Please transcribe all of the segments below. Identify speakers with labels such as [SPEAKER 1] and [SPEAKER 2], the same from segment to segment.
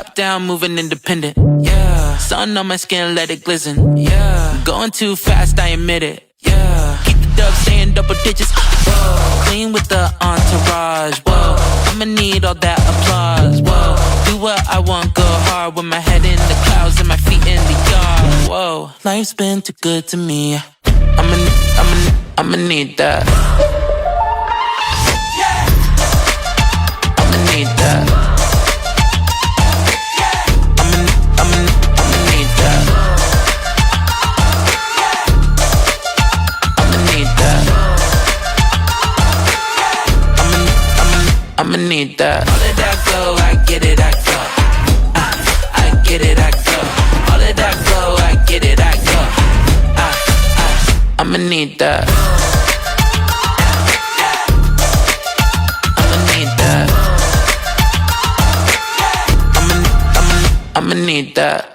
[SPEAKER 1] top down, moving independent. Yeah, sun on my skin, let it glisten. Yeah, going too fast, I admit it. Yeah, keep the dub saying double digits. Whoa, clean with the entourage. Whoa, I'ma need all that applause. Whoa, do what I want, go hard with my head in the clouds and my feet in the yard. Whoa, life's been too good to me. I'ma need that. I'ma need that. I'ma need that. I'ma need that. I'ma need that. All of that flow, I get it, I go. I get it, I go. All of that flow, I get it, I go. I'ma need that. I'ma need that. I'ma need that.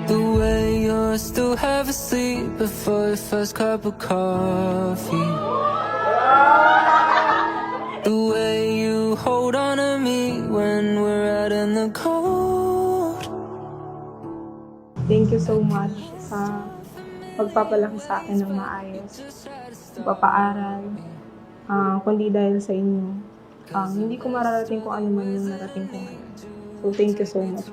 [SPEAKER 1] The way you're still half asleep before the first cup of coffee. The way you hold on to me when we're out in the cold.
[SPEAKER 2] Thank you so much sa pagpapalaki sa akin ng maayos, pagpapaaral, kundi dahil sa inyo. Hindi ko mararating kung ano man yung narating ko ngayon. So thank you so much.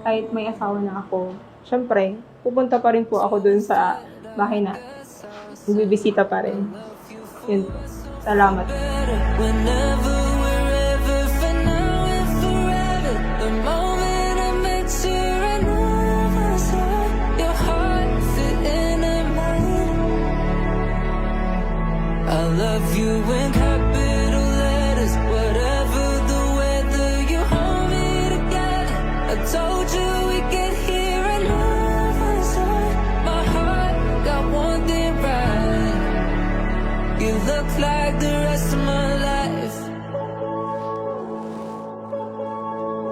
[SPEAKER 2] Kahit may asawa na ako, syempre, pupunta pa rin po ako dun sa bahay na bibisita pa rin. Yun po. Salamat.
[SPEAKER 1] Whenever, wherever, for now and forever. The moment I met you, I never saw your heart fit in mine. I love you in capital letters. Whatever the weather, you hold me together. I told you we get here, I never saw my heart got one thing right. You look like the rest of my life.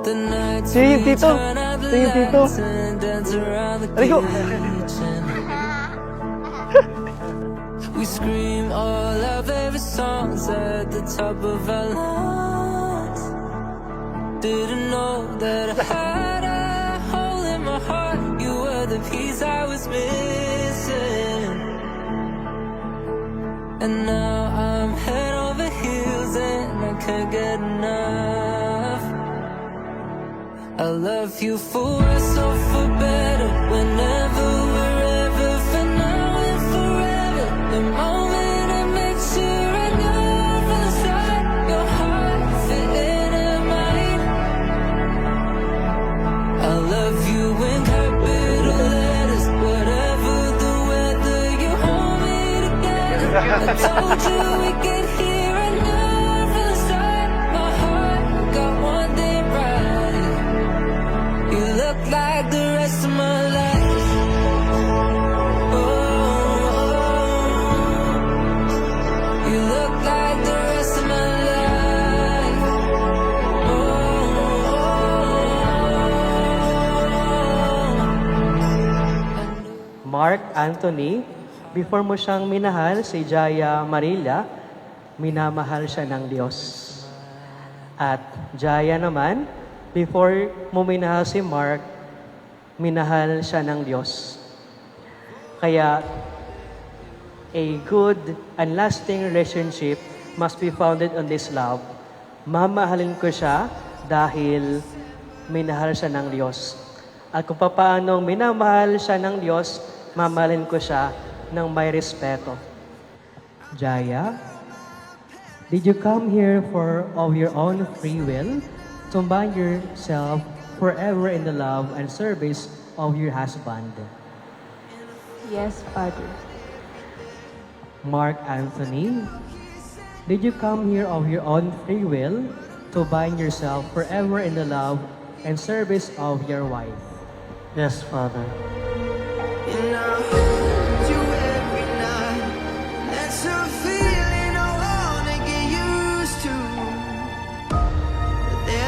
[SPEAKER 1] The nights
[SPEAKER 3] See you,
[SPEAKER 1] we
[SPEAKER 3] Tito.
[SPEAKER 1] turn out the
[SPEAKER 3] See you, Tito.
[SPEAKER 1] lights and dance around the
[SPEAKER 3] Let's go.
[SPEAKER 1] kitchen. We scream all our favorite songs at the top of our lungs. Didn't know that I had a hole in my heart. You were the piece I was missing. And now I'm head over heels and I can't get enough. I love you for worse or for better. Whenever, wherever, for now and forever. The moment I met you, I never saw your heart fit in mine. I love you in capital letters. Whatever the weather, you hold me together. I told you we get here, I never saw my heart got one thing right. You look like the rest of my life. You look like the rest of my life.
[SPEAKER 3] Mark Anthony, before mo siyang minahal si Jaya Marilla, minamahal siya ng Diyos. At Jaya naman, before mo minahal si Mark, minahal siya ng Diyos. Kaya, a good and lasting relationship must be founded on this love. Mamahalin ko siya dahil minahal siya ng Diyos. At kung paano minamahal siya ng Diyos, mamahalin ko siya ng may respeto. Jaya, did you come here of your own free will to bind yourself forever in the love and service of your husband?
[SPEAKER 2] Yes, Father.
[SPEAKER 3] Mark Anthony, did you come here of your own free will to bind yourself forever in the love and service of your wife?
[SPEAKER 4] Yes, Father.
[SPEAKER 5] And I hold you every night. That's a feeling I wanna get used to. But there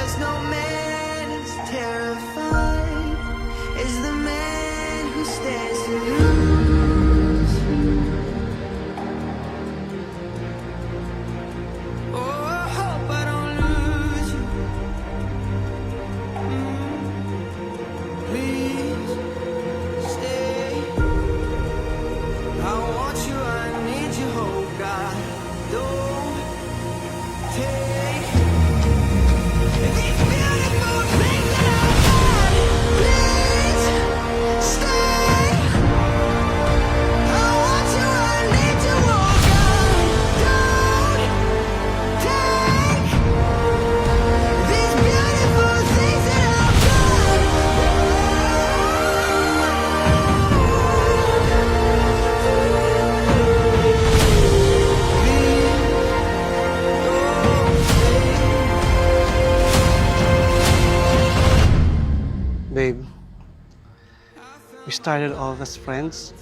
[SPEAKER 6] We started off as friends,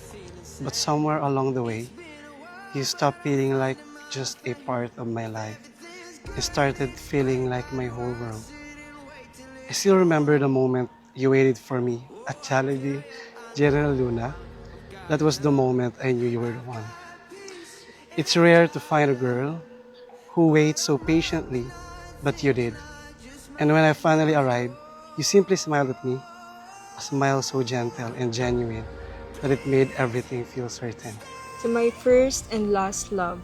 [SPEAKER 6] but somewhere along the way, you stopped feeling like just a part of my life. It started feeling like my whole world. I still remember the moment you waited for me at Jollibee General Luna. That was the moment I knew you were the one. It's rare to find a girl who waits so patiently, but you did. And when I finally arrived, you simply smiled at me, a smile so gentle and genuine that it made everything feel certain.
[SPEAKER 2] To my first and last love,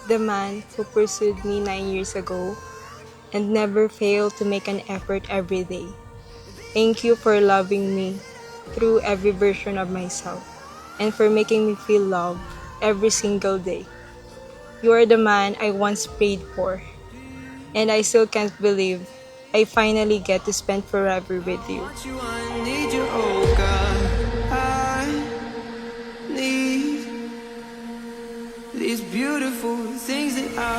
[SPEAKER 2] the man who pursued me 9 years ago and never failed to make an effort every day. Thank you for loving me through every version of myself and for making me feel loved every single day. You are the man I once prayed for, and I still can't believe I finally get to spend forever with you.
[SPEAKER 5] Want you, I need you, oh God. I need these beautiful things that I.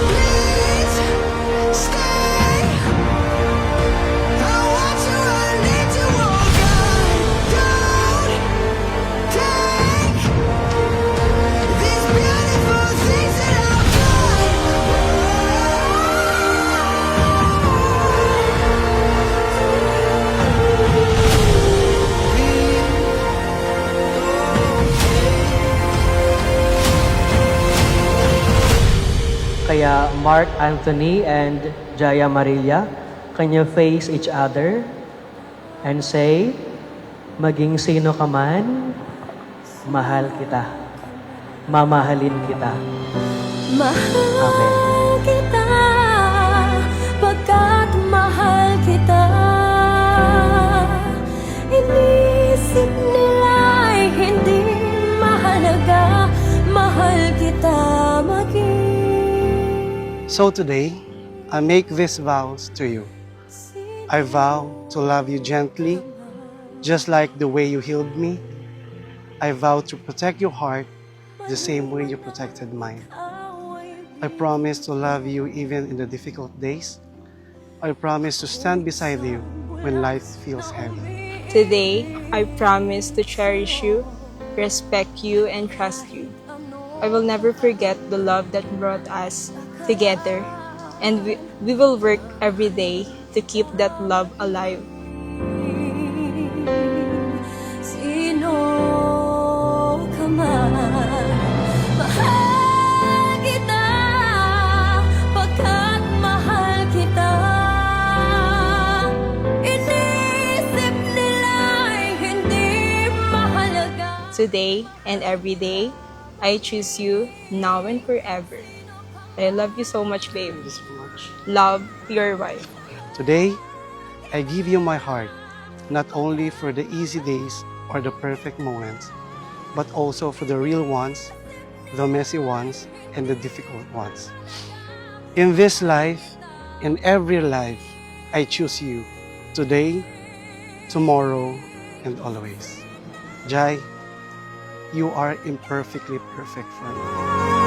[SPEAKER 5] Please stay. I want you, I need you, oh God. Don't take these beautiful things that I've
[SPEAKER 3] Kaya Mark Anthony and Jaya Marilia, can you face each other and say, maging sino ka man, mahal kita. Mamahalin kita.
[SPEAKER 7] Mahal kita, pagkat mahal kita. Inisip nila'y hindi mahalaga, mahal kita maging.
[SPEAKER 6] So today, I make these vows to you. I vow to love you gently, just like the way you healed me. I vow to protect your heart the same way you protected mine. I promise to love you even in the difficult days. I promise to stand beside you when life feels heavy.
[SPEAKER 2] Today, I promise to cherish you, respect you, and trust you. I will never forget the love that brought us together, and we will work every day to keep that love alive.
[SPEAKER 7] Sino ka man, mahal kita, pagkat mahal kita. Inisip nila'y hindi mahalaga.
[SPEAKER 2] Today and every day, I choose you now and forever. I love you so much, babe.
[SPEAKER 6] Thank you so much.
[SPEAKER 2] Love, your wife.
[SPEAKER 6] Today, I give you my heart, not only for the easy days or the perfect moments, but also for the real ones, the messy ones, and the difficult ones. In this life, in every life, I choose you today, tomorrow, and always. Jai, you are imperfectly perfect for me.